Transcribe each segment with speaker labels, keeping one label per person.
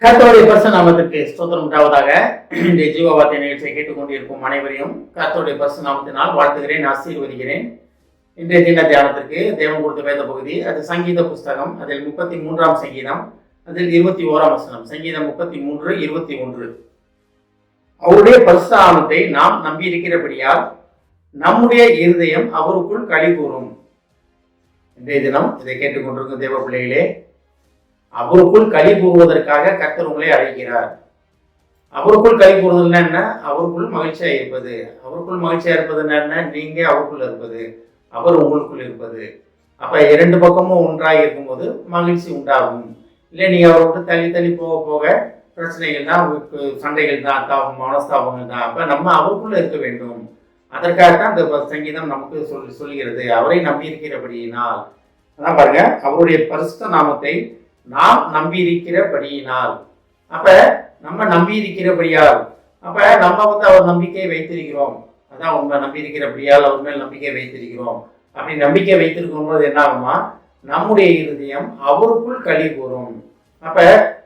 Speaker 1: கர்த்தருடைய பரிசுத்த நாமத்திற்கு ஸ்தோத்திரம் உண்டாவதாக. இந்த ஜீவ வார்த்தை நிகழ்ச்சியை கேட்டுக்கொண்டிருக்கும் அனைவரையும் கர்த்தருடைய பரிசுத்த நாமத்தினால் வாழ்த்துகிறேன், ஆசீர்வதிக்கிறேன். இன்றைய தின தியானத்திற்கு தேவன் கொடுத்த வேத பகுதி அது சங்கீத புஸ்தகம். அதில் 33ஆம் சங்கீதம், அதில் 21ஆம் வசனம். சங்கீதம் 33:21. அவருடைய பரிசுத்த நாமத்தை நாம் நம்பியிருக்கிறபடியால் நம்முடைய இருதயம் அவருக்குள் களி கூறும். இன்றைய தினம் இதை கேட்டுக்கொண்டிருக்கும் தேவ பிள்ளைகளே, அவருக்குள் களி கூறுவதற்காக கர்த்தர் உங்களை அழைக்கிறார். அவருக்குள் களி கூறுவதுன்னா என்ன? அவருக்குள் மகிழ்ச்சியா இருப்பது. அவருக்குள் மகிழ்ச்சியா இருப்பதுன்னா என்ன? நீங்க அவருக்குள் இருப்பது, அவர் உங்களுக்குள் இருப்பது. அப்ப இரண்டு பக்கமும் ஒன்றாக இருக்கும்போது மகிழ்ச்சி உண்டாகும். இல்லை நீங்க அவரை விட்டு தள்ளி தள்ளி போக போக பிரச்சனைகள் தான், சண்டைகள் தான், மனஸ்தாபங்கள் தான். அப்ப நம்ம அவருக்குள்ள இருக்க வேண்டும். அதற்காகத்தான் இந்த சங்கீதம் நமக்கு சொல்கிறது. அவரை நம்பி இருக்கிறபடியினால். அதான் பாருங்க, அவருடைய பரிசுத்த நாமத்தை நாம் நம்பி இருக்கிறபடியினால். அப்ப நம்ம நம்பி இருக்கிறபடியால், அப்ப நம்ம அவர் நம்பிக்கை வைத்திருக்கிறோம். அதான் உண்மை. நம்பி இருக்கிறபடியால் அவர் மேல் நம்பிக்கை வைத்திருக்கிறோம். அப்படி நம்பிக்கை வைத்திருக்கும் போது என்ன ஆகுமா? நம்முடைய இருதயம் அவருக்குள் களி கூறும். அப்ப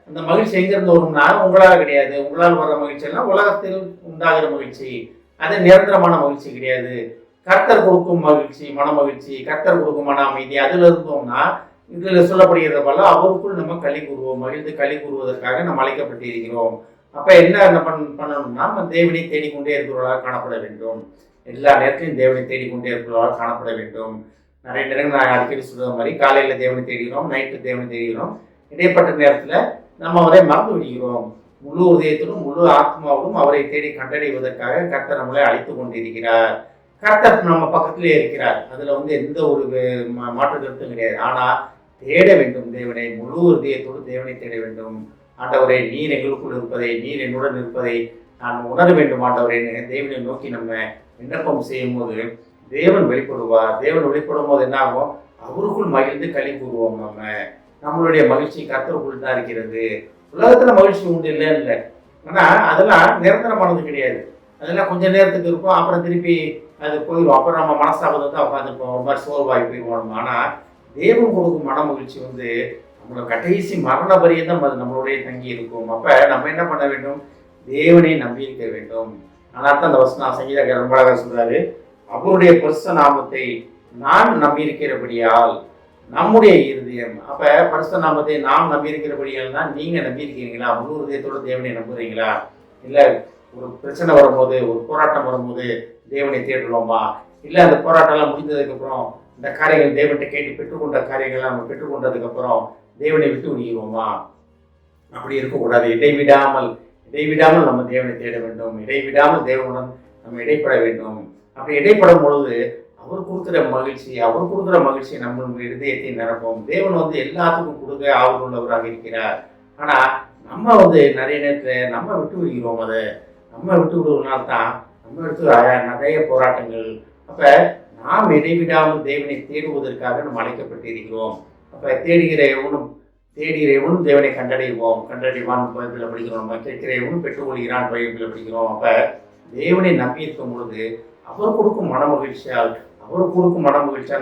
Speaker 1: அந்த மகிழ்ச்சி எங்கிருந்து வரும்னா உங்களால் கிடையாது. உங்களால் வர்ற மகிழ்ச்சி எல்லாம் உலகத்தில் உண்டாகிற மகிழ்ச்சி, அது நிரந்தரமான மகிழ்ச்சி கிடையாது. கர்த்தர் கொடுக்கும் மகிழ்ச்சி, மன மகிழ்ச்சி, கர்த்தர் கொடுக்கும் மன அமைதி, அதுல இருந்தோம்னா இதுல சொல்லப்படுகிறது போல அவருக்குள் நம்ம களி கூறுவோம். மகிழ்ந்து களி கூறுவதற்காக நம்ம அழைக்கப்பட்டு இருக்கிறோம். அப்ப என்ன பண்ணணும்னா, நம்ம தேவனை தேடிக்கொண்டே இருக்கிறவர்களாக காணப்பட வேண்டும். எல்லா நேரத்திலும் தேவனை தேடிக்கொண்டே இருக்கிறவர்களாக காணப்பட வேண்டும். நிறைய நேரங்கள் நான் அடிக்கடி சொல்ற மாதிரி, காலையில தேவனை தேடுகிறோம், நைட்டு தேவனை தேடுகிறோம். இடைப்பட்ட நேரத்துல நம்ம அவரை மறந்து விடுகிறோம். முழு உதயத்திலும் முழு ஆத்மாவோடும் அவரை தேடி கண்டடைவதற்காக கர்த்தர் நம்மளை அழைத்து கொண்டிருக்கிறார். கர்த்தர் நம்ம பக்கத்திலே இருக்கிறார். அதுல எந்த ஒரு மாற்று கருத்தும் கிடையாது. ஆனா தேட வேண்டும் தேவனை, முழு இதயத்தோடு தேவனை தேட வேண்டும். ஆண்டவரே, நீர் எங்களுக்குள் இருப்பதை, நீர் என்னுடன் இருப்பதை நான் உணர வேண்டும் ஆண்டவரே. தேவனை நோக்கி நம்ம விண்ணப்பம் செய்யும் போது தேவன் வெளிப்படுவார். தேவன் வெளிப்படும் போது என்ன ஆகும்? அவருக்குள் மகிழ்ந்து களி கூறுவோம். நம்மளுடைய மகிழ்ச்சி கர்த்தருக்குள் தான் இருக்கிறது. உலகத்துல மகிழ்ச்சி உண்டு இல்லைன்னு இல்லை. ஆனா அதெல்லாம் நிரந்தரமானது கிடையாது. அதெல்லாம் கொஞ்ச நேரத்துக்கு இருக்கும், அப்புறம் திருப்பி அது போயிடும். அப்புறம் நம்ம மனசாபத்தை தான் உட்காந்துருப்போம், ஒரு மாதிரி சோர்வாகி போயிடுவோம். ஆனா தேவன் கொடுக்கும் மன மகிழ்ச்சி நம்மளோட கடைசி மரண பரியந்தம் அது நம்மளுடைய தங்கி இருக்கும். அப்ப நம்ம என்ன பண்ண வேண்டும்? தேவனை நம்பி இருக்க வேண்டும். ஆனால் தான் அந்த வசனம் சங்கீதக்காரர் ரொம்ப அழகா சொல்றாரு, அவருடைய பரிசுத்த நாமத்தை நான் நம்பி இருக்கிறபடியால் நம்முடைய இருதயம். அப்ப பரிசுத்த நாமத்தை நாம் நம்பி இருக்கிறபடியால் தான் நீங்க நம்பி இருக்கிறீங்களா? முழு இதயத்தோட தேவனை நம்புறீங்களா? இல்ல ஒரு பிரச்சனை வரும்போது, ஒரு போராட்டம் வரும்போது தேவனை தேடுறோமா? இல்ல அந்த போராட்டம் எல்லாம் முடிந்ததுக்கு அப்புறம் இந்த காரியங்கள் தேவன்கிட்ட கேட்டு பெற்றுக்கொண்ட காரியங்கள்லாம் நம்ம பெற்றுக்கொண்டதுக்கு அப்புறம் தேவனை விட்டு விடுகிறோமா? அப்படி இருக்கக்கூடாது. இடைவிடாமல் நம்ம தேவனை தேட வேண்டும். இடைவிடாமல் தேவனுடன் நம்ம இடைப்பட வேண்டும். அப்படி இடைப்படும் பொழுது அவர் கொடுக்குற மகிழ்ச்சி நம்ம இருதயத்தை நிரப்பும். தேவன் எல்லாத்துக்கும் கொடுக்க ஆவல் உள்ளவராக இருக்கிறார். ஆனா நம்ம நிறைய நேரத்துல நம்ம விட்டு விடுகிறோம். அதை நம்ம விட்டு விடுவதனால்தான் நம்ம எடுத்து நிறைய போராட்டங்கள். அப்ப நாம் இடைவிடாமல் தேவனை தேடுவதற்காக நம்ம அழைக்கப்பட்டிருக்கிறோம். அப்ப தேடுகிற எவனும் தேவனை கண்டடைவான் பைபிளில் படிக்கிறோம். நம்ம கேட்கிற எவனும் பெற்றுக்கொள்கிறான் பைபிளில் படிக்கிறோம். அப்ப தேவனை நம்பி இருக்கும் பொழுது அவர் கொடுக்கும் மன மகிழ்ச்சியால்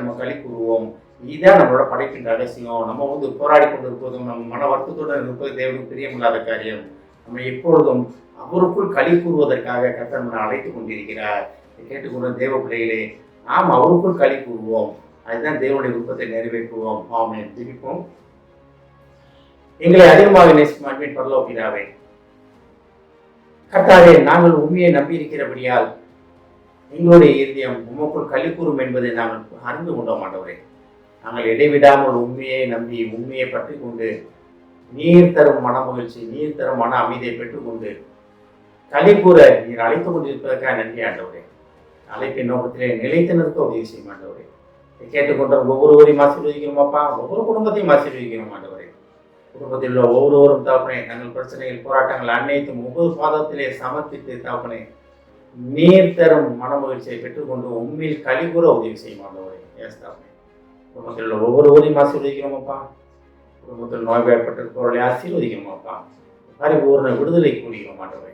Speaker 1: நம்ம களி கூறுவோம். இதுதான் நம்மளோட படைப்பின் ரகசியம். நம்ம போராடி கொண்டு இருப்பதும், நம்ம மன வருத்தத்துடன் இருப்பது தேவனுக்கு பிரியமில்லாத காரியம். நம்ம எப்பொழுதும் அவருக்குள் களி கூறுவதற்காக கர்த்தர் நம்மை அழைத்து கொண்டிருக்கிறார். கேட்டுக்கொண்ட தேவ பிள்ளைகளே, நாம் அவருக்குள் களி கூறுவோம். அதுதான் தேவனுடைய விருப்பத்தை நிறைவேற்றுவோம். ஆமென். ஜெபிப்போம். எங்களை அதிகமாக நேசிக்கும் அன்பின் பரலோக பிதாவே, கர்த்தாவே, நாங்கள் உண்மையை நம்பி இருக்கிறபடியால் எங்களுடைய இருதயம் உமக்குள் களி கூறும் என்பதை நாங்கள் அறிந்து கொண்டோம் ஆண்டவரே. நாங்கள் இடைவிடாமல் உண்மையை நம்பி, உண்மையை பற்றி கொண்டு, நீர் தரும் மன மகிழ்ச்சி, நீர் தரும் மன அமைதியை பெற்றுக்கொண்டு களி கூற நீர் அழைத்து கொண்டிருப்பதற்காக நன்றி ஆண்டவரே. அழைப்பின் நோக்கத்திலே நிலைத்து நிற்க உதவி செய்யும் ஆண்டவரே. கேட்டுக்கொண்ட ஒவ்வொருவரையும் ஆசீர்வதிக்கிறோமாப்பா. ஒவ்வொரு குடும்பத்தையும் ஆசீர்வதிக்கிறோம் ஆண்டவரே. குடும்பத்தில் உள்ள ஒவ்வொருவரும் தாப்பனே, தங்கள் பிரச்சனைகள், போராட்டங்கள் அனைத்தும் ஒவ்வொரு பாதத்திலே சமர்ப்பித்து தாப்பனே, நீர் தரும் மன மகிழ்ச்சியை பெற்றுக்கொண்டு உண்மையில் களி கூற உதவி செய்யும் ஆண்டவரே. தாப்பனே, குடும்பத்தில் உள்ள ஒவ்வொருவரையும் ஆசீர்வதிக்கிறோமாப்பா. குடும்பத்தில் நோய்வாய்ப்பட்டிருப்பவர்களை ஆசீர்வதிக்கிறோமாப்பா. பரிபூர்ண விடுதலை கூறுகிறோம் ஆண்டவரே.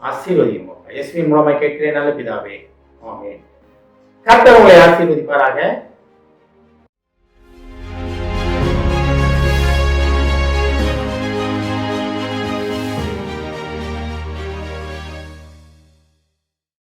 Speaker 1: ஆசீர்வதிக்கிறோமாப்பா. இயேசுவின் மூலமாக கேட்கிறேன் நல்ல பிதாவே. ஆமென். கர்த்தர் உங்களை ஆசீர்வதிப்பாராக.